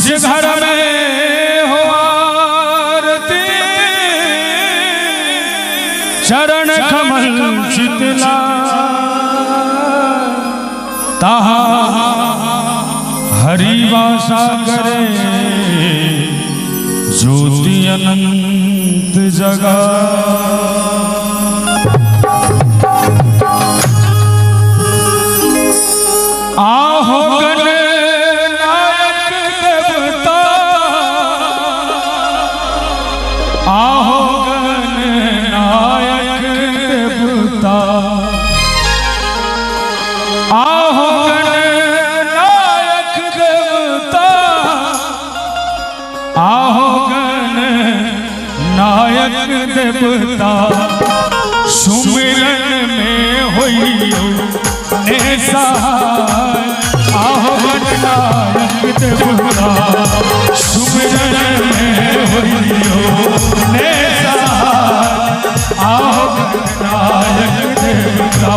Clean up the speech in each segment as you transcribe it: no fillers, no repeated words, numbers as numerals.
जिस घर में हो आरती चरण कमल चितला ताहा हरि वासा करे ज्योति अनंत जगा। आहो गणनायक देवता, आहो गणनायक देवता, आहो गणनायक देवता, आहो गणनायक देवता। सुमिरन में होइयो ने सहाय, आहो गणनायक देवता। सुमिरन में होइयो ने सहाय, आहो गणनायक देवता,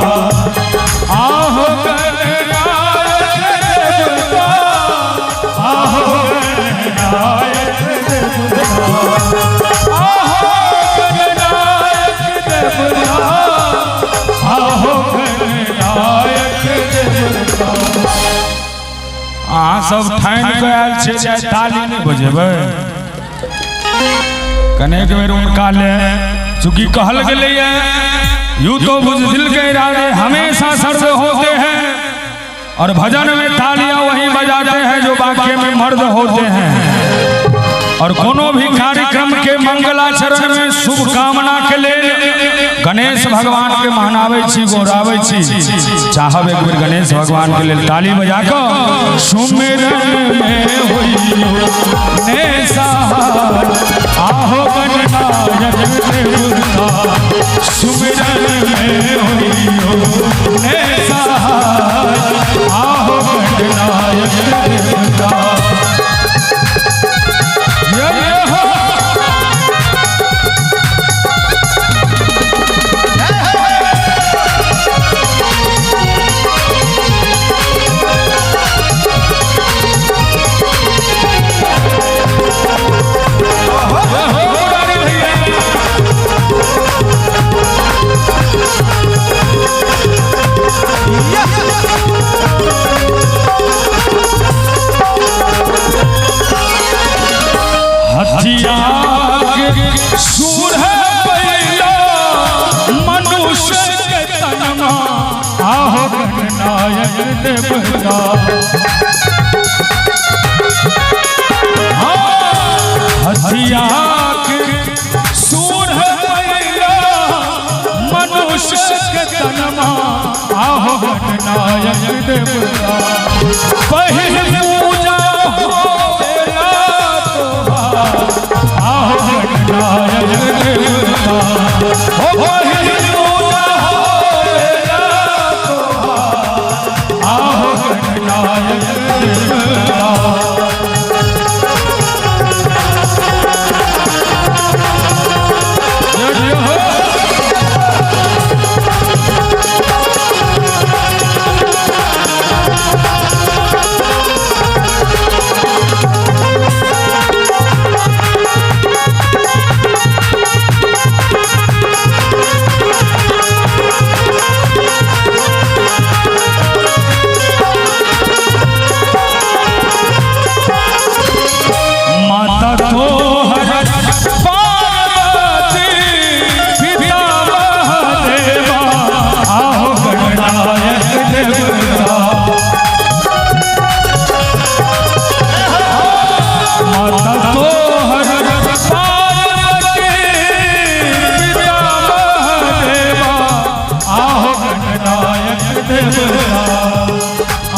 आहो गणनायक देवता, आहो गणनायक देवता, आहो गणनायक देवता, आहो गणनायक देवता। सब ठाइन के आयल छे, ताली नहीं बजेबै कनेक बेर उनका ले, चूंकि कहल गेलै यूं तो बुज़दिल के इरादे हमेशा सर्द होते हैं और भजन में तालियां वही बजाते हैं जो वाक्य में मर्द होते हैं। और कोनो भी कार्यक्रम के मंगलाचरण में शुभ कामना के लिए गणेश भगवान के मनावे छी, गोरावे छी। चाहब एक बेर गणेश भगवान के लिए ताली बजा कर सुमिरन में होइयो ने सहाय, आहो गणनायक देवता। सुमिरन में होइयो ने सहाय, आहो गणनायक देवता। सूर है पहला मनुष्य के तनमा, आहो गणनायक देवता। हथिया के सूर है पहला मनुष्य के तनमा, आहो गणनायक देवता। पहले पूजा होवेला तोहार, आहो गणनायक देवता। हो पहिल पूजा होवेला तोहार, आहो गणनायक देवता।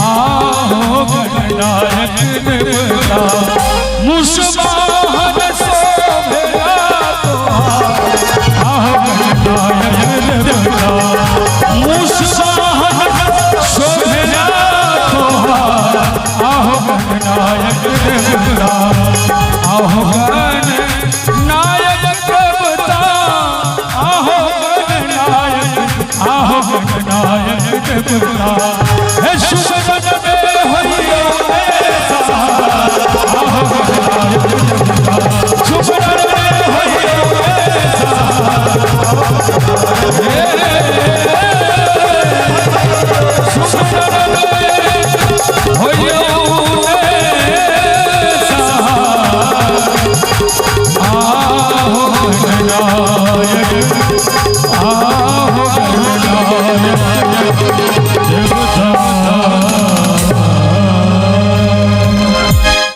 आहो गणनायक देवता। मुसबाहन शोभेला तोहार, आहो गणनायक देवता। मुसबाहन शोभेला तोहार, आहो गणनायक देवता। आहो गणनायक देवता, आहो गणनायक, आहो गणनायक देवता।